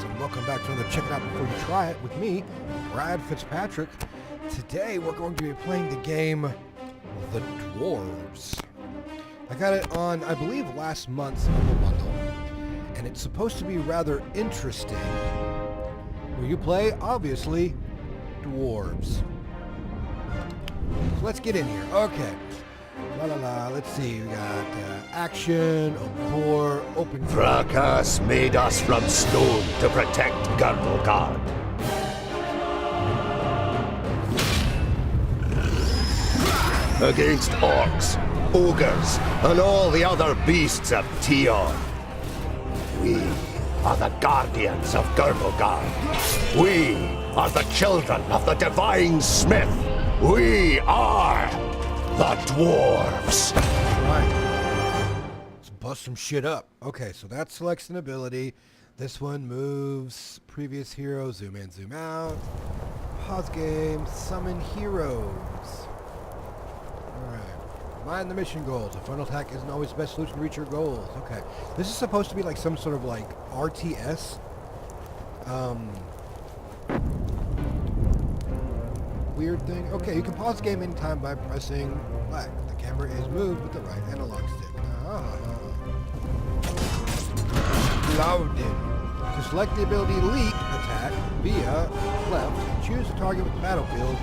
and welcome back to another Check It Out Before You Try It with me, Brad Fitzpatrick. Today we're going to be playing the game The Dwarves. I got it on, I believe, last month's Humble Bundle, and it's supposed to be rather interesting. Where you play, obviously, dwarves. So let's get in here. Okay. Let's see, we got action, core, open... Fracas made us from stone to protect Gardogard. Against orcs, ogres, and all the other beasts of Tion. We are the guardians of Gardogard. We are the children of the divine smith. We are... the Dwarves! Right. Let's bust some shit up. Okay, so that selects an ability. This one moves previous hero, zoom in, zoom out. Pause game, summon heroes. Alright. Mind the mission goals. A frontal attack isn't always the best solution to reach your goals. Okay. This is supposed to be like some sort of like RTS. Weird thing. Okay, you can pause the game anytime by pressing black. The camera is moved with the right analog stick. Loaded. To select the ability Leap attack via left, choose a target with the battlefield.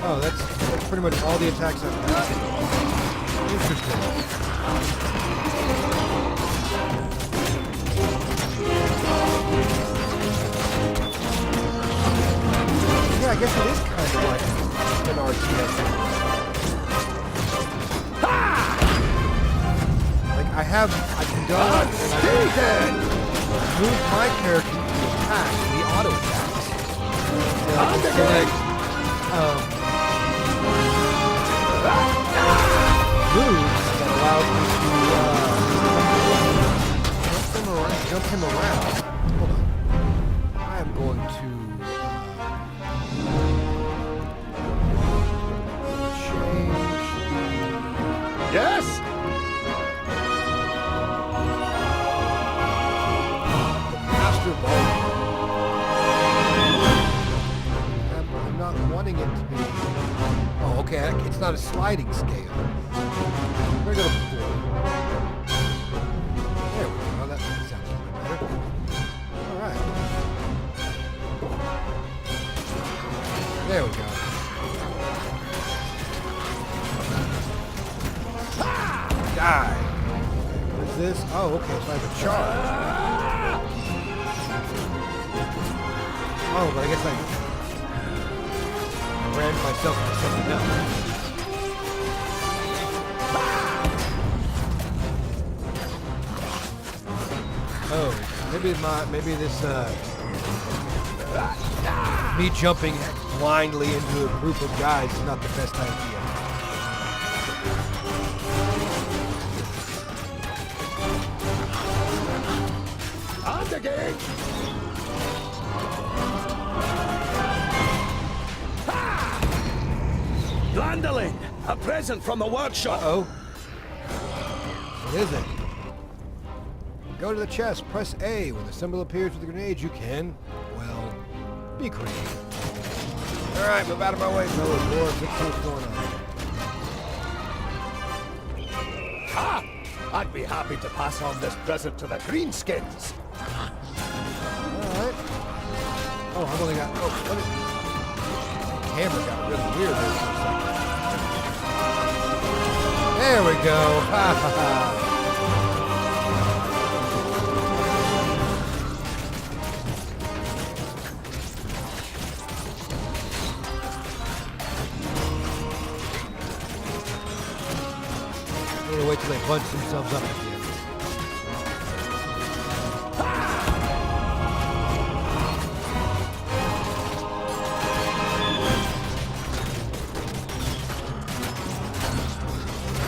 Oh, that's pretty much all the attacks I've got. Interesting. Yeah, I guess it is kind of like an RTS. Like I can go and move my character to attack, the auto attacks. I can select moves that allow me to jump him around. Hold on. I am going to change the... Yes? Master Ball. I'm not wanting it to be... Oh, okay. It's not a sliding scale. We're going to go to 4. There we go. That sounds a little better. Alright. There we go. Die. What is this? Oh, okay. So I have a charge. Oh, but I guess I ran myself into something else. Oh, maybe this me jumping blindly into a group of guys is not the best idea. On the gate! Glandeling! A present from the workshop! Uh-oh. What is it? Go to the chest, press A. When the symbol appears with the grenades, you can, well, be creative. Alright, move out of my way, fellas. Dwarves, what's going on? Ha! I'd be happy to pass on this present to the greenskins. Alright. Oh, I've only got... Oh, what is... The camera got really weird there for a second. There we go. Ha ha ha. Wait till they bunch themselves up again.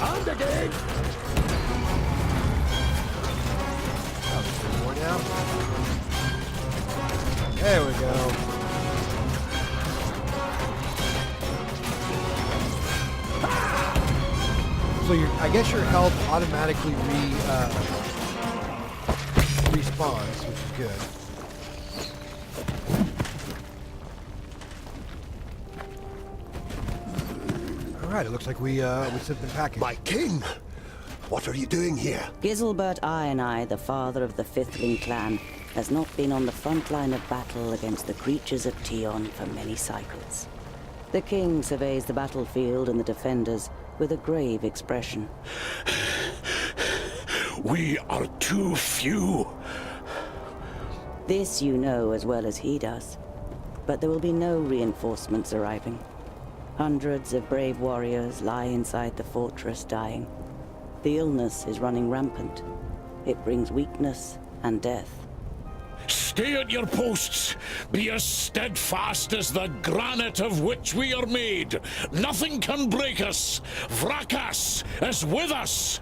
On the gate! More now. There we go. So I guess your health automatically respawns, which is good. All right, it looks like we sent the package. My king! What are you doing here? Giselbert I, the father of the Fifthling clan, has not been on the front line of battle against the creatures of Tion for many cycles. The king surveys the battlefield and the defenders with a grave expression. We are too few. This you know as well as he does. But there will be no reinforcements arriving. Hundreds of brave warriors lie inside the fortress dying. The illness is running rampant. It brings weakness and death. Stay at your posts. Be as steadfast as the granite of which we are made. Nothing can break us. Vrakas is with us.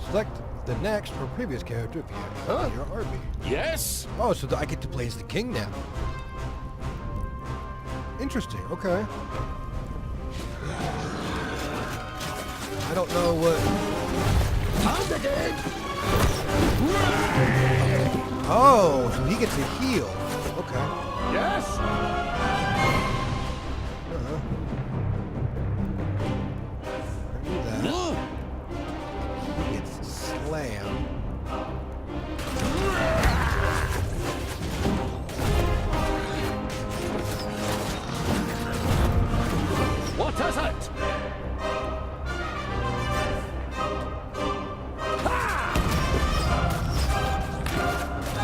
Select the next or previous character if you have your army. Yes? Oh, so I get to play as the king now. Interesting, okay. I don't know what... Oh, so he gets a heal. Okay. Yes? I knew that. He gets slammed. What is it?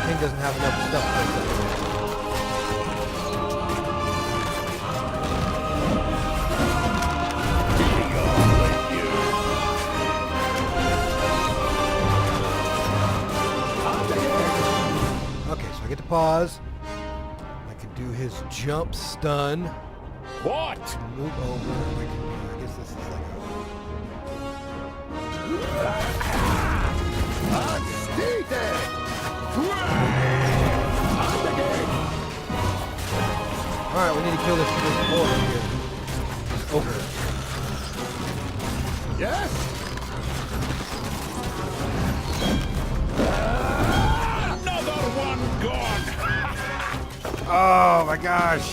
King doesn't have enough stuff like that. Okay, so I get to pause. I can do his jump stun. What? Move over. I guess this is like Alright, we need to kill this boy here. This ogre. Yes? Another one gone. Oh my gosh.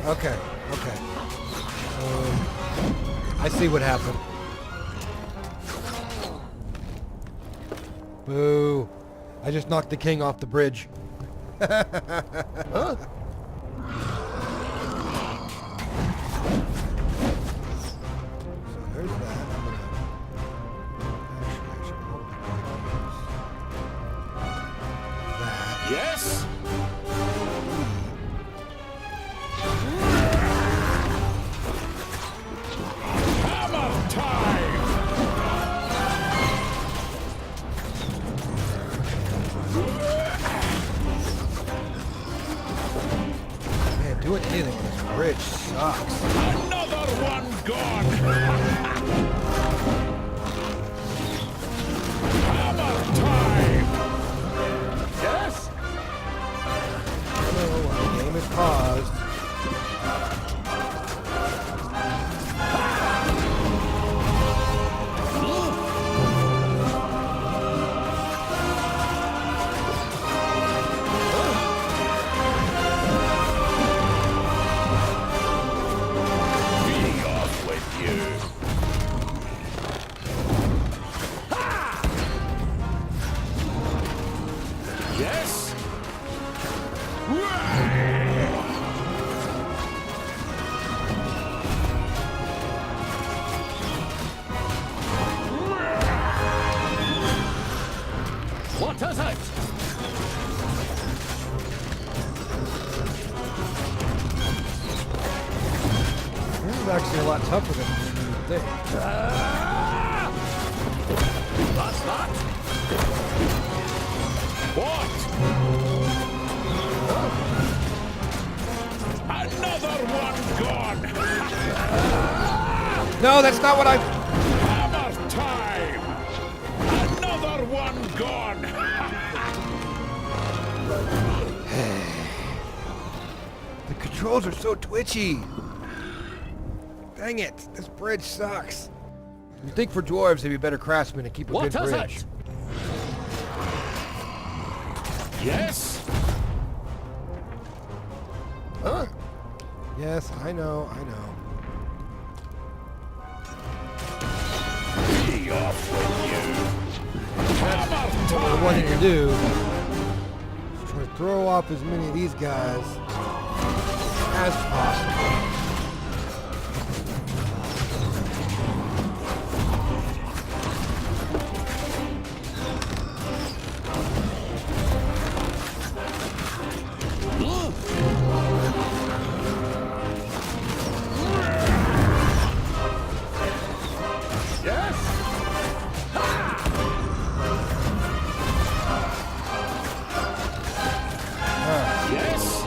Okay, okay. I see what happened. Boo. I just knocked the king off the bridge. Huh? So there's that. I'm gonna... Actually, I should probably use that. Yes? Hammer time! Man, doing anything on this bridge sucks. Another one gone. Hammer time! Yes? Oh, the game is paused. Be off with you. Yes? What is it? This is actually a lot tougher than you would think. That's that? What? Another one gone. No, that's not what I... Hammer time! Another one gone! The controls are so twitchy. Dang it! This bridge sucks. You'd think for dwarves they'd be better craftsmen to keep a good bridge. Yes? Huh? Yes, I know. Be off with you. That's what we're wanting to do. Try to throw off as many of these guys as possible.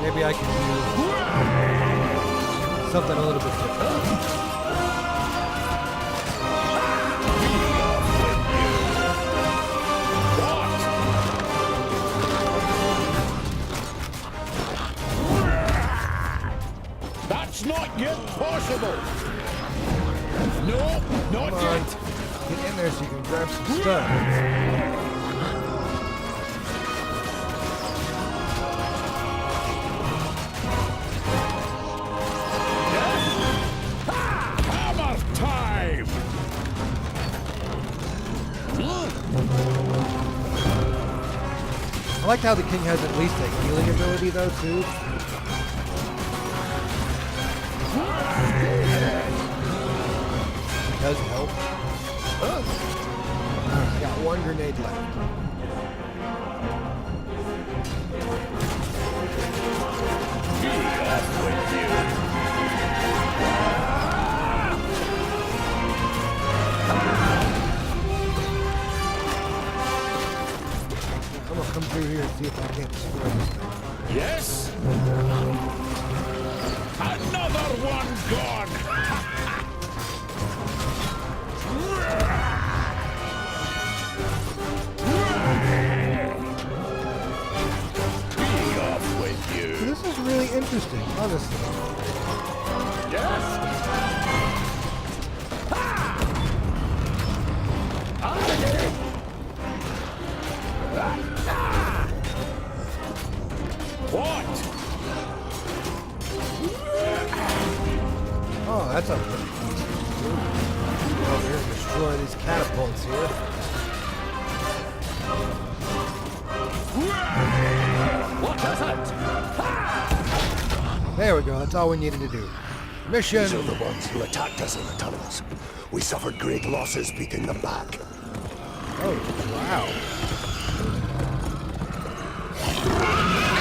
Maybe I can do something a little bit different. That's not yet possible. No, not Come on. yet. Get in there so you can grab some stuff. I like how the king has at least a healing ability, though, too. It does help. I got one grenade left. I'm gonna come through here and see if I can't destroy this thing. Yes? Another one gone! Be off with you. So this is really interesting, honestly. Yes? What? Oh, that's a pretty easy. Go over here and destroy these catapults here. What is it? There we go. That's all we needed to do. Mission. These are the ones who attacked us in the tunnels. We suffered great losses beating them back. Oh, wow.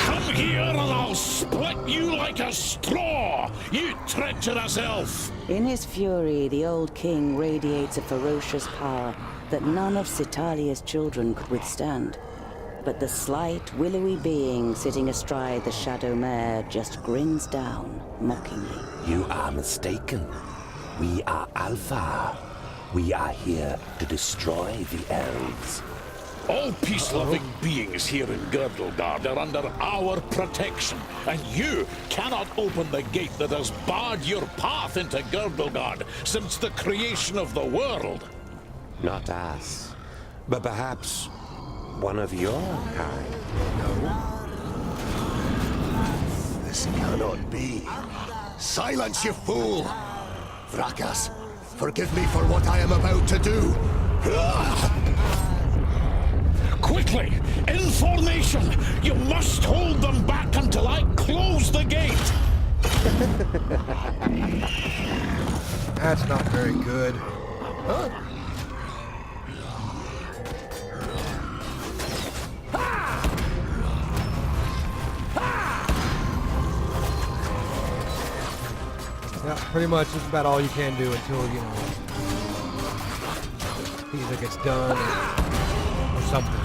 Come here and I'll split you like a straw, you treacherous elf! In his fury, the old king radiates a ferocious power that none of Citalia's children could withstand. But the slight, willowy being sitting astride the shadow mare just grins down, mockingly. You are mistaken. We are Alpha. We are here to destroy the elves. All peace-loving beings here in Girdlegard are under our protection, and you cannot open the gate that has barred your path into Girdlegard since the creation of the world. Not us, but perhaps one of your kind. This cannot be. Silence, you fool! Vrakas, forgive me for what I am about to do. Quickly, in formation! You must hold them back until I close the gate! That's not very good. Huh? Yeah, pretty much that's about all you can do until, you know, either gets done or something.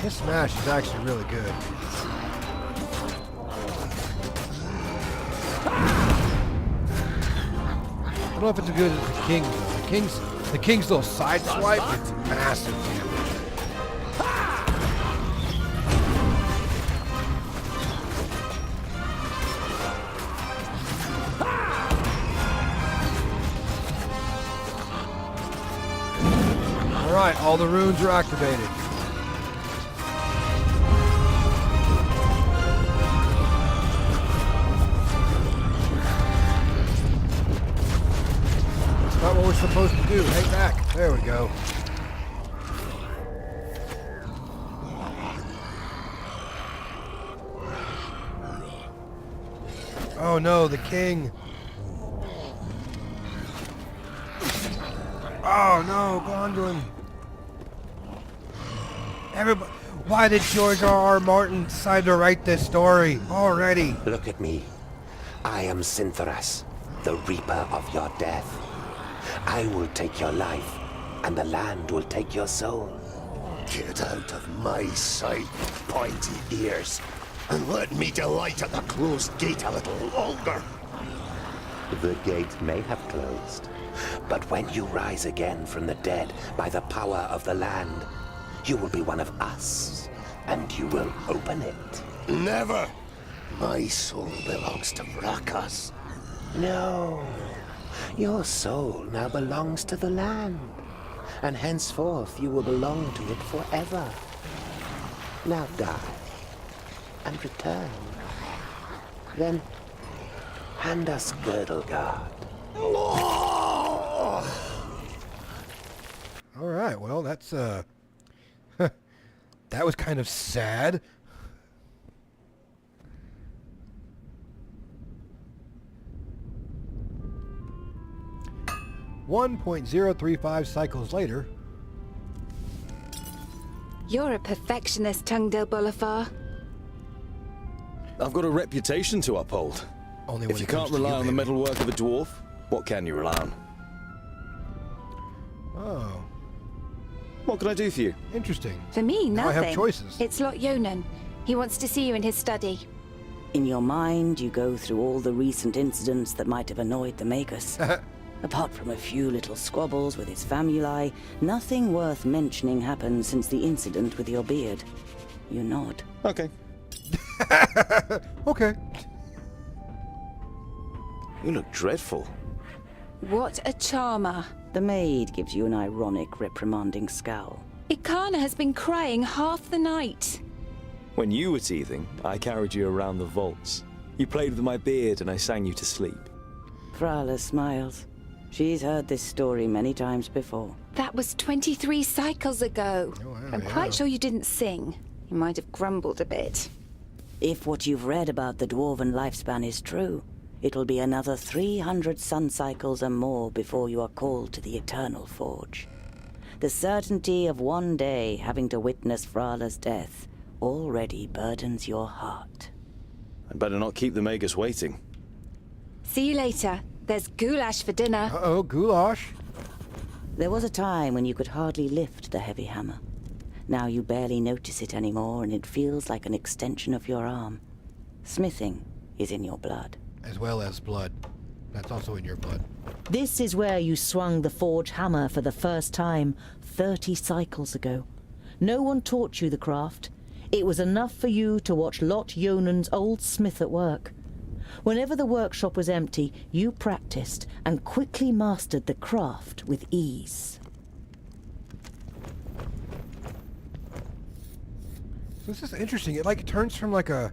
This smash is actually really good. I don't know if it's as good as the King's though. The King's little side swipe, it's massive damage. Alright, all the runes are activated. That's not what we're supposed to do. Hang back. There we go. Oh no, the king. Oh no, Gondolin. Everybody, why did George R.R. Martin decide to write this story already? Look at me. I am Syntheras, the reaper of your death. I will take your life, and the land will take your soul. Get out of my sight, pointy ears, and let me delight at the closed gate a little longer. The gate may have closed, but when you rise again from the dead by the power of the land, you will be one of us, and you will open it. Never! My soul belongs to Brakas. No, your soul now belongs to the land, and henceforth you will belong to it forever. Now die, and return. Then hand us Girdlegard. Alright, well that's that was kind of sad. .035 cycles later. You're a perfectionist, Tungdil Bolafar. I've got a reputation to uphold. Only when If you it comes can't to rely you, on the baby. metalwork of a dwarf, what can you rely on? Oh, What can I do for you? interesting. For me, Now I nothing. have choices. It's Lot Yonan. He wants to see you in his study. In your mind, you go through all the recent incidents that might have annoyed the Magus. Apart from a few little squabbles with his famuli, nothing worth mentioning happened since the incident with your beard. You nod. Okay. Okay. You look dreadful. What a charmer. The maid gives you an ironic, reprimanding scowl. Ikana has been crying half the night. When you were teething, I carried you around the vaults. You played with my beard and I sang you to sleep. Frala smiles. She's heard this story many times before. That was 23 cycles ago. Oh, wow, I'm yeah. quite sure you didn't sing. You might have grumbled a bit. If what you've read about the dwarven lifespan is true, it'll be another 300 sun cycles and more before you are called to the Eternal Forge. The certainty of one day having to witness Frala's death already burdens your heart. I'd better not keep the Magus waiting. See you later. There's goulash for dinner. Uh-oh, goulash. There was a time when you could hardly lift the heavy hammer. Now you barely notice it anymore, and it feels like an extension of your arm. Smithing is in your blood. As well as blood. That's also in your blood. This is where you swung the forge hammer for the first time 30 cycles ago. No one taught you the craft. It was enough for you to watch Lot Yonan's old smith at work. Whenever the workshop was empty, you practiced and quickly mastered the craft with ease. This is interesting. It like turns from like a...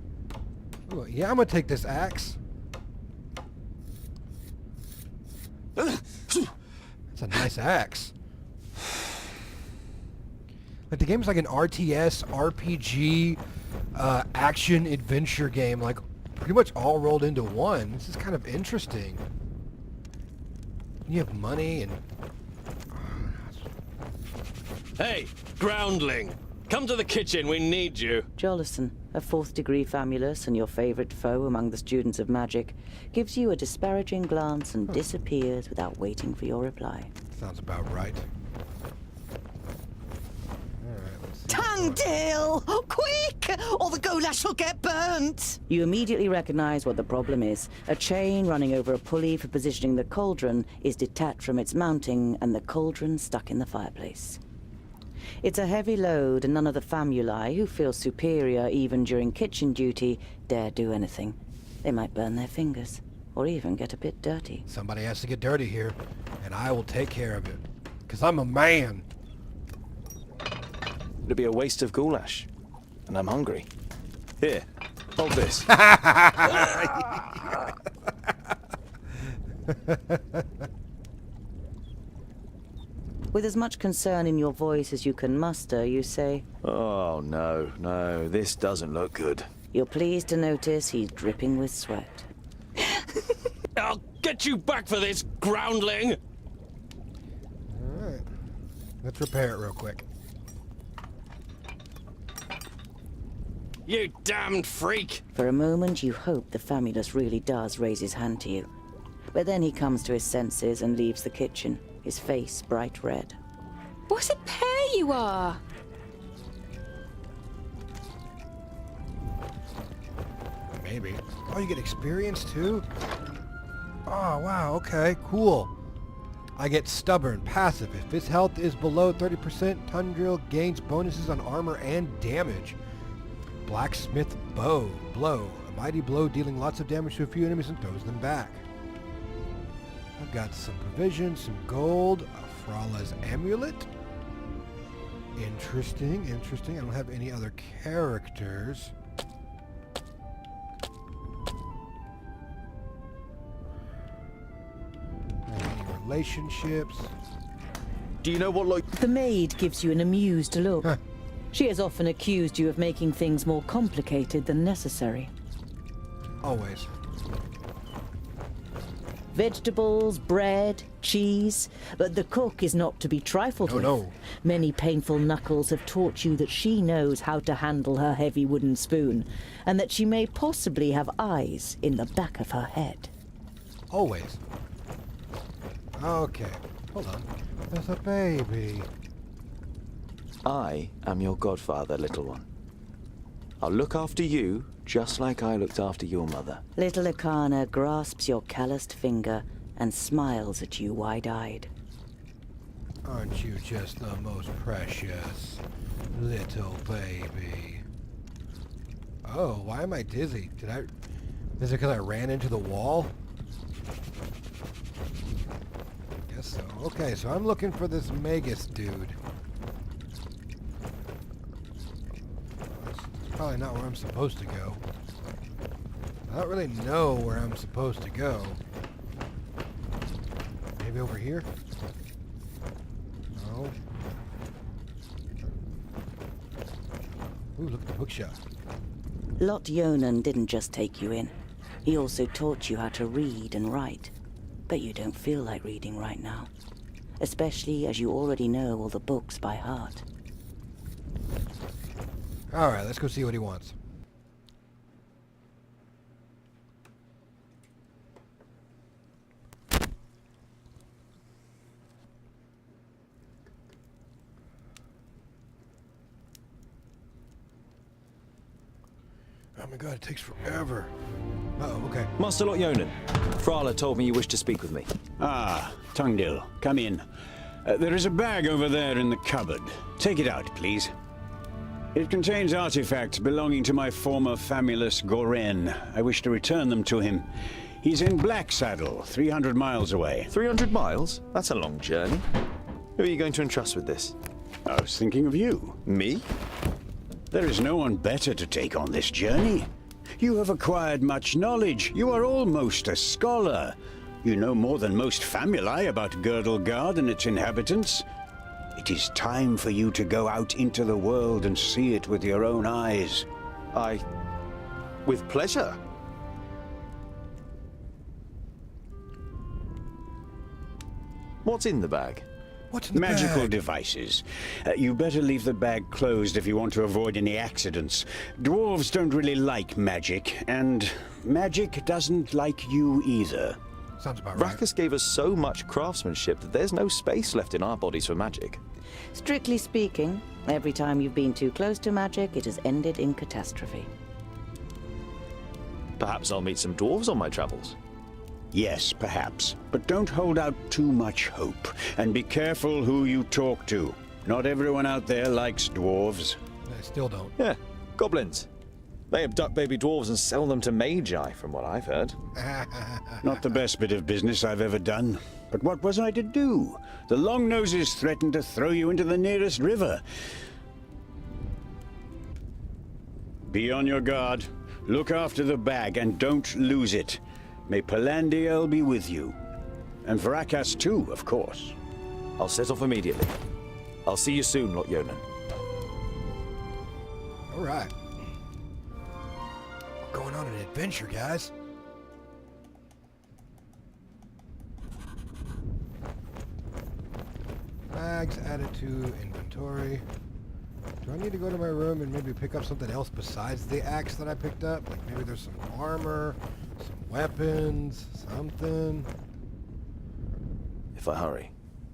Ooh, yeah, I'm gonna take this axe. It's a nice axe. Like the game's like an RTS, RPG, action adventure game, like pretty much all rolled into one. This is kind of interesting. You have money and... Hey, groundling! Come to the kitchen, we need you. Jolison, a 4th degree famulus and your favorite foe among the students of magic, gives you a disparaging glance and disappears without waiting for your reply. Sounds about right. Tungdil! Quick! Or the goulash will get burnt! You immediately recognize what the problem is. A chain running over a pulley for positioning the cauldron is detached from its mounting, and the cauldron stuck in the fireplace. It's a heavy load, and none of the famuli, who feel superior even during kitchen duty, dare do anything. They might burn their fingers, or even get a bit dirty. Somebody has to get dirty here, and I will take care of it. Because I'm a man. It'd be a waste of goulash. And I'm hungry. Here, hold this. With as much concern in your voice as you can muster, you say, Oh, no, this doesn't look good. you're pleased to notice he's dripping with sweat. I'll get you back for this, groundling! Alright. Let's repair it real quick. You damned freak! For a moment, you hope the Famulus really does raise his hand to you. But then he comes to his senses and leaves the kitchen, his face bright red. What a pair you are! Maybe. Oh, you get experience too? Oh, wow, okay, cool. I get stubborn, passive. If his health is below 30%, Tundril gains bonuses on armor and damage. Blacksmith bow, blow. A mighty blow dealing lots of damage to a few enemies and throws them back. I've got some provisions, some gold, a Frala's amulet. Interesting, interesting. I don't have any other characters. Any relationships? Do you know what, like... The maid gives you an amused look. Huh. She has often accused you of making things more complicated than necessary. Always. Vegetables, bread, cheese, but the cook is not to be trifled with. No. Many painful knuckles have taught you that she knows how to handle her heavy wooden spoon, and that she may possibly have eyes in the back of her head. Always. Okay. Hold on. There's a baby. I am your godfather, little one. I'll look after you just like I looked after your mother. Little Akana grasps your calloused finger and smiles at you wide-eyed. Aren't you just the most precious little baby? Oh, why am I dizzy? Is it because I ran into the wall? Guess so. Okay, so I'm looking for this Magus dude. That's probably not where I'm supposed to go. I don't really know where I'm supposed to go. Maybe over here? No. Ooh, look at the bookshelf. Lot Yonan didn't just take you in. He also taught you how to read and write. But you don't feel like reading right now. Especially as you already know all the books by heart. Alright, let's go see what he wants. Oh my god, it takes forever. Uh-oh, okay. Master Lot Yonan, Frala told me you wished to speak with me. Ah, Tungdil, come in. There is a bag over there in the cupboard. Take it out, please. It contains artifacts belonging to my former Famulus Goren. I wish to return them to him. He's in Black Saddle, 300 miles away. 300 miles? That's a long journey. Who are you going to entrust with this? I was thinking of you. Me? There is no one better to take on this journey. You have acquired much knowledge. You are almost a scholar. You know more than most famuli about Girdlegard and its inhabitants. It is time for you to go out into the world and see it with your own eyes. With pleasure. What's in the bag? What's in the Magical bag? devices. You better leave the bag closed if you want to avoid any accidents. Dwarves don't really like magic, and magic doesn't like you either. Sounds about right. Rakus gave us so much craftsmanship that there's no space left in our bodies for magic. Strictly speaking, every time you've been too close to magic, it has ended in catastrophe. Perhaps I'll meet some dwarves on my travels. Yes, perhaps. But don't hold out too much hope. And be careful who you talk to. Not everyone out there likes dwarves. I still don't. Yeah, goblins. They abduct baby dwarves and sell them to magi, from what I've heard. Not the best bit of business I've ever done. But what was I to do? The Longnoses threatened to throw you into the nearest river. Be on your guard. Look after the bag and don't lose it. May Palandiel be with you. And Vrakas too, of course. I'll set off immediately. I'll see you soon, Lot Yonan. All right. We're going on an adventure, guys. Bags added to inventory. Do I need to go to my room and maybe pick up something else besides the axe that I picked up? Like maybe there's some armor, some weapons, something. If I hurry,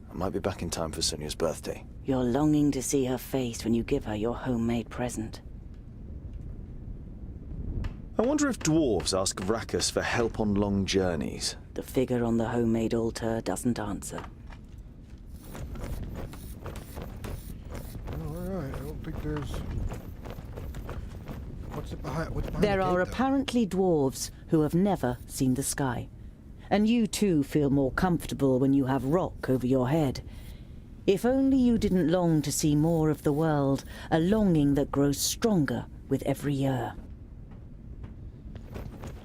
I might be back in time for Sonia's birthday. You're longing to see her face when you give her your homemade present. I wonder if dwarves ask Vrakas for help on long journeys. The figure on the homemade altar doesn't answer. Alright, I don't think there's... What's behind There the are gate, though? apparently dwarves who have never seen the sky. And you too feel more comfortable when you have rock over your head. If only you didn't long to see more of the world, a longing that grows stronger with every year.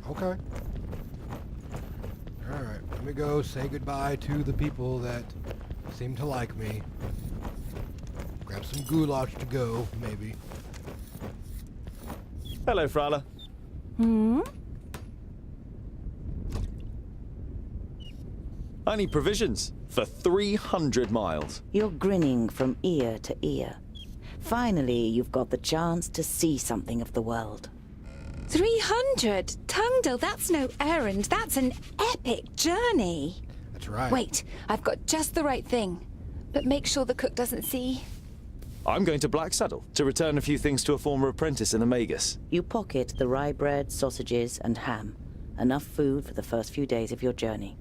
Okay. Alright, let me go say goodbye to the people that seem to like me. Grab some goulash to go, maybe. Hello, Frala. I need provisions for 300 miles. You're grinning from ear to ear. Finally, you've got the chance to see something of the world. 300? Tungdil, that's no errand. That's an epic journey. That's right. Wait, I've got just the right thing. But make sure the cook doesn't see. I'm going to Blacksaddle to return a few things to a former apprentice in Amagus. You pocket the rye bread, sausages, and ham. Enough food for the first few days of your journey.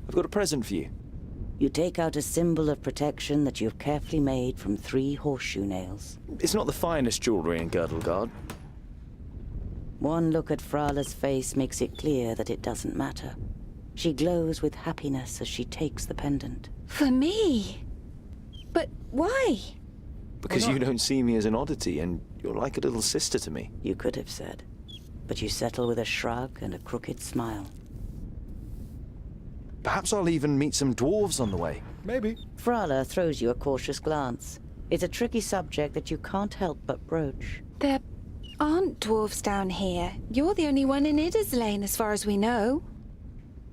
I've got a present for you. You take out a symbol of protection that you've carefully made from 3 horseshoe nails. It's not the finest jewelry in Girdlegard. One look at Frala's face makes it clear that it doesn't matter. She glows with happiness as she takes the pendant. For me? But why? Because you don't see me as an oddity, and you're like a little sister to me. You could have said. But you settle with a shrug and a crooked smile. Perhaps I'll even meet some dwarves on the way. Maybe. Frala throws you a cautious glance. It's a tricky subject that you can't help but broach. There aren't dwarves down here. You're the only one in Idderslane, as far as we know.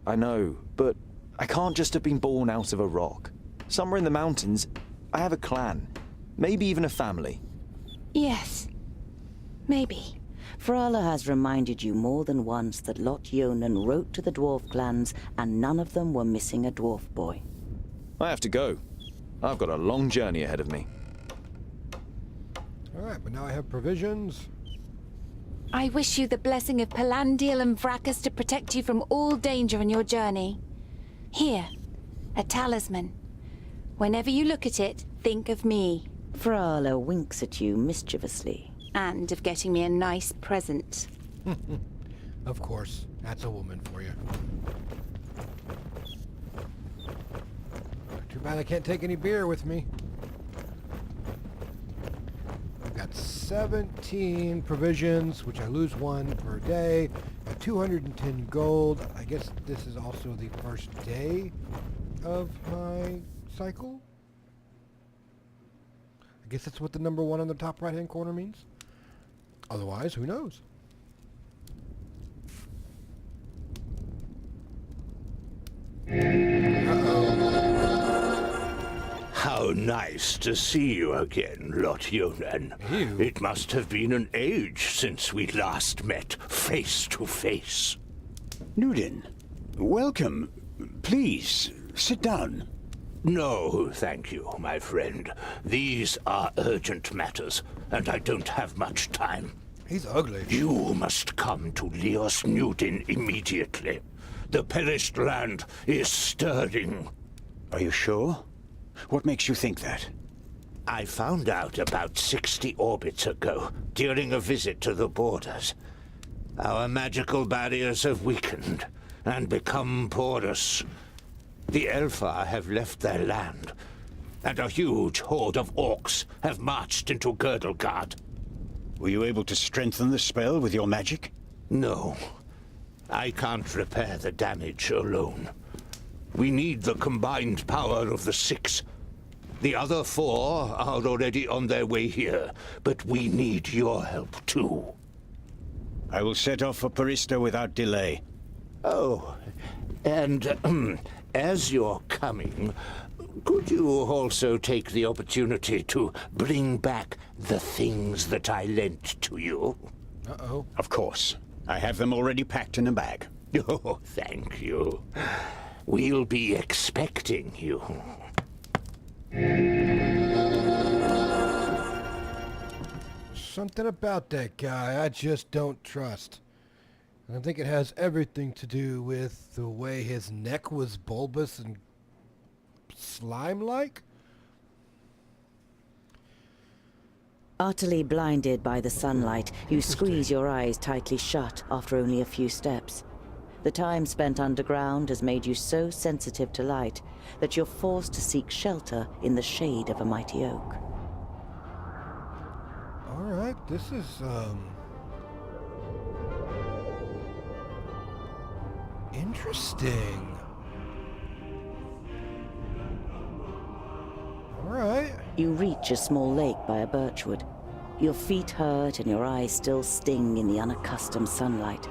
I know, but I can't just have been born out of a rock. Somewhere in the mountains, I have a clan. Maybe even a family. Yes. Maybe. Frala has reminded you more than once that Lot Yonan wrote to the dwarf clans, and none of them were missing a dwarf boy. I have to go. I've got a long journey ahead of me. Alright, but now I have provisions. I wish you the blessing of Palandiel and Vrakas to protect you from all danger on your journey. Here, a talisman. Whenever you look at it, think of me. Frala winks at you mischievously. And of getting me a nice present. Of course, that's a woman for you. Too bad I can't take any beer with me. I've got 17 provisions, which I lose 1 per day. Got 210 gold. I guess this is also the first day of my cycle. I guess that's what the number 1 on the top right-hand corner means. Otherwise, who knows? How nice to see you again, Lot Yonan. Ew. It must have been an age since we last met face to face. Nudin, welcome. Please, sit down. No, thank you, my friend. These are urgent matters, and I don't have much time. He's ugly. You must come to Leos Nudin immediately. The perished land is stirring. Are you sure? What makes you think that? I found out about 60 orbits ago, during a visit to the borders. Our magical barriers have weakened and become porous. The Elfar have left their land, and a huge horde of orcs have marched into Girdlegard. Were you able to strengthen the spell with your magic? No, I can't repair the damage alone. We need the combined power of the 6. The other 4 are already on their way here, but we need your help too. I will set off for Parista without delay. Oh, and as you're coming, could you also take the opportunity to bring back the things that I lent to you? Uh-oh. Of course. I have them already packed in a bag. Oh, thank you. We'll be expecting you. Something about that guy I just don't trust. And I think it has everything to do with the way his neck was bulbous and slime-like. Utterly blinded by the sunlight, you squeeze your eyes tightly shut after only a few steps. The time spent underground has made you so sensitive to light that you're forced to seek shelter in the shade of a mighty oak. Alright, this is, interesting. Alright. You reach a small lake by a birchwood. Your feet hurt and your eyes still sting in the unaccustomed sunlight.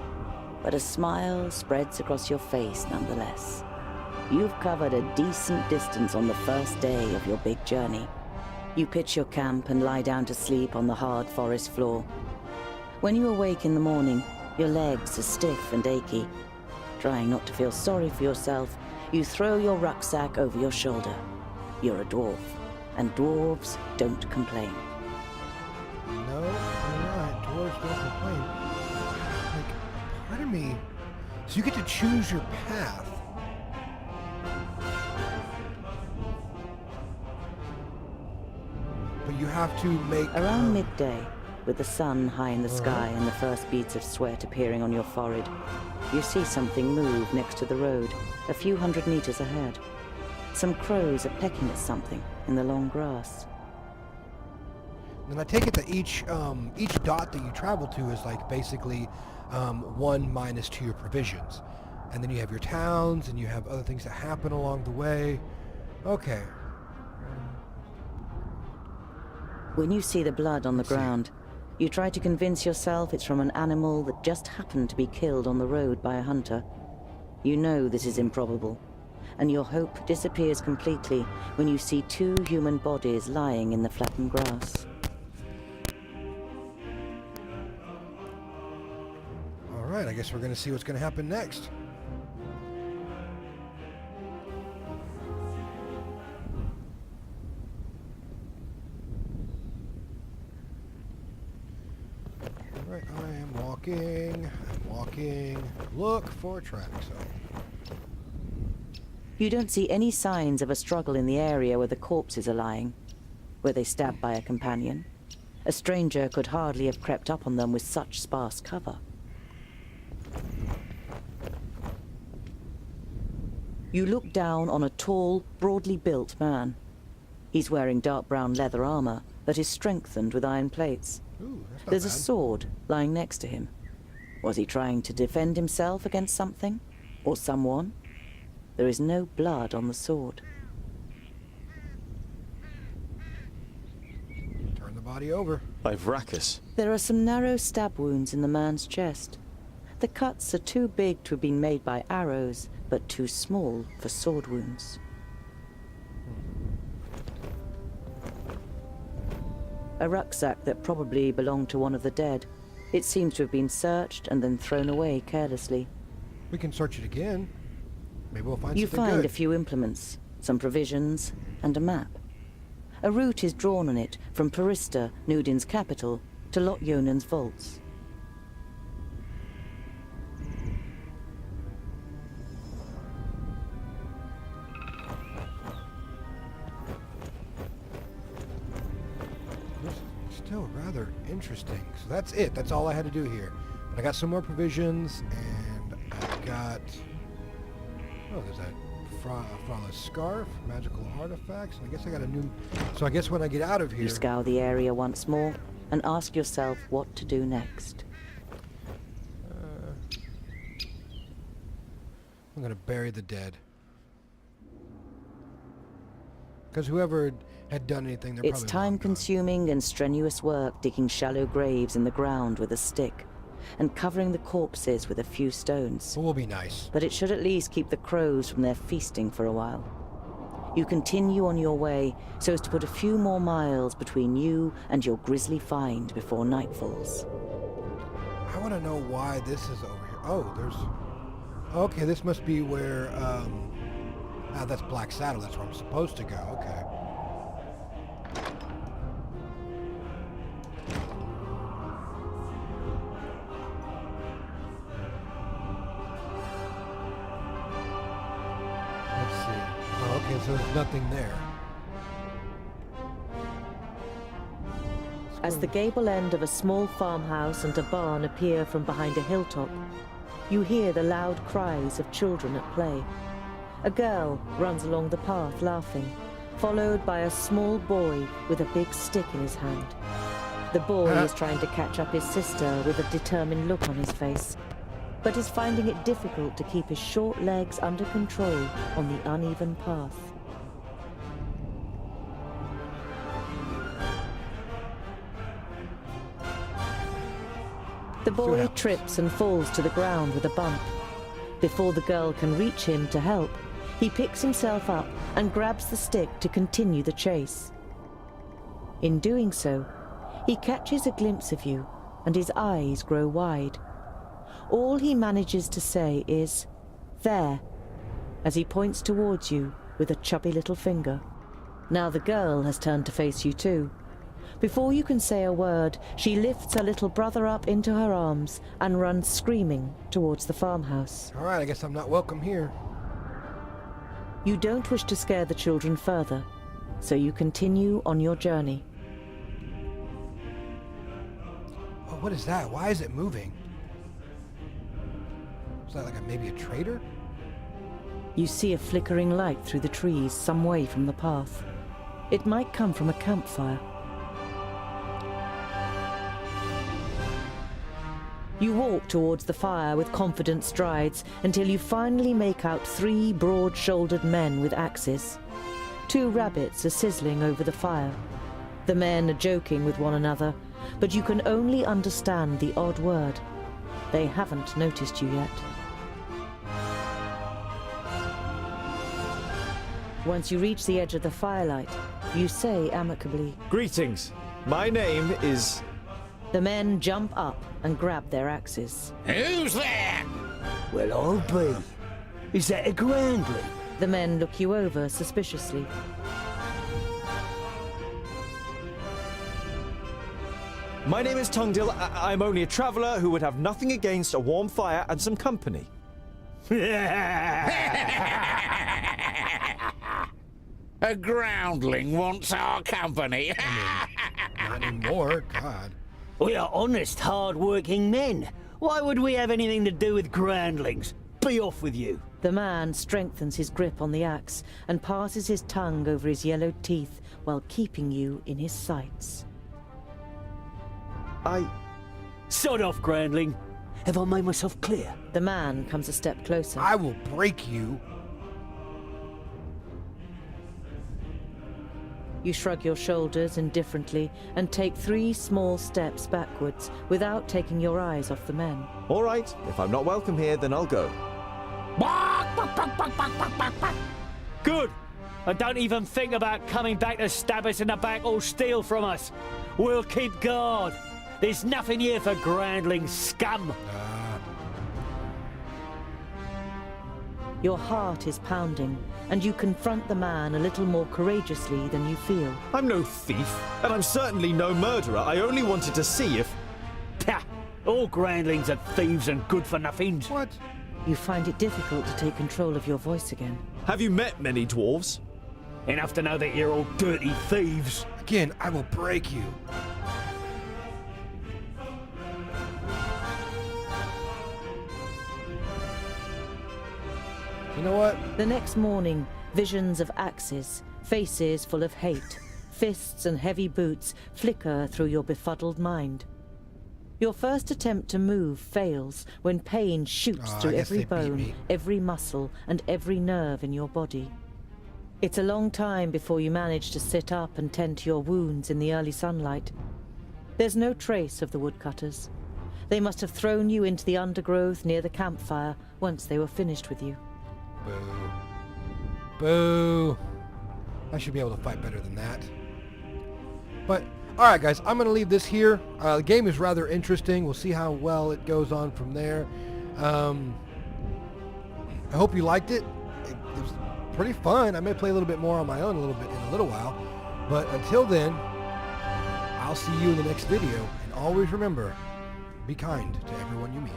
But a smile spreads across your face nonetheless. You've covered a decent distance on the first day of your big journey. You pitch your camp and lie down to sleep on the hard forest floor. When you awake in the morning, your legs are stiff and achy. Trying not to feel sorry for yourself, you throw your rucksack over your shoulder. You're a dwarf, and dwarves don't complain. No, you're right. Dwarves don't complain. Like, part of me... So you get to choose your path. But you have to make... Around midday, with the sun high in the sky and the first beads of sweat appearing on your forehead, you see something move next to the road, a few hundred meters ahead. Some crows are pecking at something in the long grass. And I take it that each dot that you travel to is like basically 1 minus to your provisions. And then you have your towns, and you have other things that happen along the way. Okay. When you see the blood on the ground, you try to convince yourself it's from an animal that just happened to be killed on the road by a hunter. You know this is improbable, and your hope disappears completely when you see 2 human bodies lying in the flattened grass. Alright, I guess we're going to see what's going to happen next. Alright, I am walking. I'm walking. Look for a track zone. You don't see any signs of a struggle in the area where the corpses are lying. Were they stabbed by a companion? A stranger could hardly have crept up on them with such sparse cover. You look down on a tall, broadly built man. He's wearing dark brown leather armor that is strengthened with iron plates. Ooh, that's not There's a bad. sword lying next to him. Was he trying to defend himself against something? Or someone? There is no blood on the sword. Turn the body over. By Vracus. There are some narrow stab wounds in the man's chest. The cuts are too big to have been made by arrows, but too small for sword wounds. A rucksack that probably belonged to one of the dead. It seems to have been searched and then thrown away carelessly. We can search it again. Maybe we'll find You something find good. a few implements, some provisions, and a map. A route is drawn on it from Parista, Nudin's capital, to Lot Yonan's vaults. This is still rather interesting. So that's it. That's all I had to do here. But I got some more provisions, and I've got... Oh, there's that flawless scarf, magical artifacts. I guess I got a new... So I guess when I get out of here... You scour the area once more and ask yourself what to do next. I'm gonna bury the dead. Because whoever had done anything, they're It's probably long gone. time-consuming and strenuous work digging shallow graves in the ground with a stick and covering the corpses with a few stones. But we'll be nice. But it should at least keep the crows from their feasting for a while. You continue on your way so as to put a few more miles between you and your grisly find before night falls. I want to know why this is over here. Oh, there's... Okay, this must be where, that's Black Saddle. That's where I'm supposed to go. Okay. Let's see. Oh, okay, so there's nothing there. As the gable end of a small farmhouse and a barn appear from behind a hilltop, you hear the loud cries of children at play. A girl runs along the path laughing, followed by a small boy with a big stick in his hand. The boy is trying to catch up his sister with a determined look on his face, but is finding it difficult to keep his short legs under control on the uneven path. The boy trips and falls to the ground with a bump. Before the girl can reach him to help, he picks himself up and grabs the stick to continue the chase. In doing so, he catches a glimpse of you, and his eyes grow wide. All he manages to say is, "There," as he points towards you with a chubby little finger. Now the girl has turned to face you too. Before you can say a word, she lifts her little brother up into her arms and runs screaming towards the farmhouse. All right, I guess I'm not welcome here. You don't wish to scare the children further, so you continue on your journey. Oh, what is that? Why is it moving? Is that like maybe a traitor? You see a flickering light through the trees some way from the path. It might come from a campfire. You walk towards the fire with confident strides until you finally make out 3 broad-shouldered men with axes. 2 rabbits are sizzling over the fire. The men are joking with one another, but you can only understand the odd word. They haven't noticed you yet. Once you reach the edge of the firelight, you say amicably, Greetings. My name is... The men jump up and grab their axes. Who's there? Well, I'll be. Is that a groundling? The men look you over suspiciously. My name is Tungdil. I'm only a traveller who would have nothing against a warm fire and some company. A groundling wants our company. Not anymore, God. We are honest, hard-working men. Why would we have anything to do with groundlings? Be off with you. The man strengthens his grip on the axe and passes his tongue over his yellowed teeth while keeping you in his sights. Sod off, groundling. Have I made myself clear? The man comes a step closer. I will break you. You shrug your shoulders indifferently and take 3 small steps backwards without taking your eyes off the men. All right, if I'm not welcome here, then I'll go. Good! And don't even think about coming back to stab us in the back or steal from us. We'll keep guard. There's nothing here for groundling scum. Your heart is pounding, and you confront the man a little more courageously than you feel. I'm no thief, and I'm certainly no murderer. I only wanted to see if... Pah! All groundlings are thieves and good-for-nothings. What? You find it difficult to take control of your voice again. Have you met many dwarves? Enough to know that you're all dirty thieves. Again, I will break you. know what? The next morning, visions of axes, faces full of hate, fists and heavy boots flicker through your befuddled mind. Your first attempt to move fails when pain shoots I through guess they every beat bone, me. every muscle, and every nerve in your body. It's a long time before you manage to sit up and tend to your wounds in the early sunlight. There's no trace of the woodcutters. They must have thrown you into the undergrowth near the campfire once they were finished with you. Boo. Boo. I should be able to fight better than that. But, alright guys, I'm going to leave this here. The game is rather interesting. We'll see how well it goes on from there. I hope you liked it. It was pretty fun. I may play a little bit more on my own in a little while. But until then, I'll see you in the next video. And always remember, be kind to everyone you meet.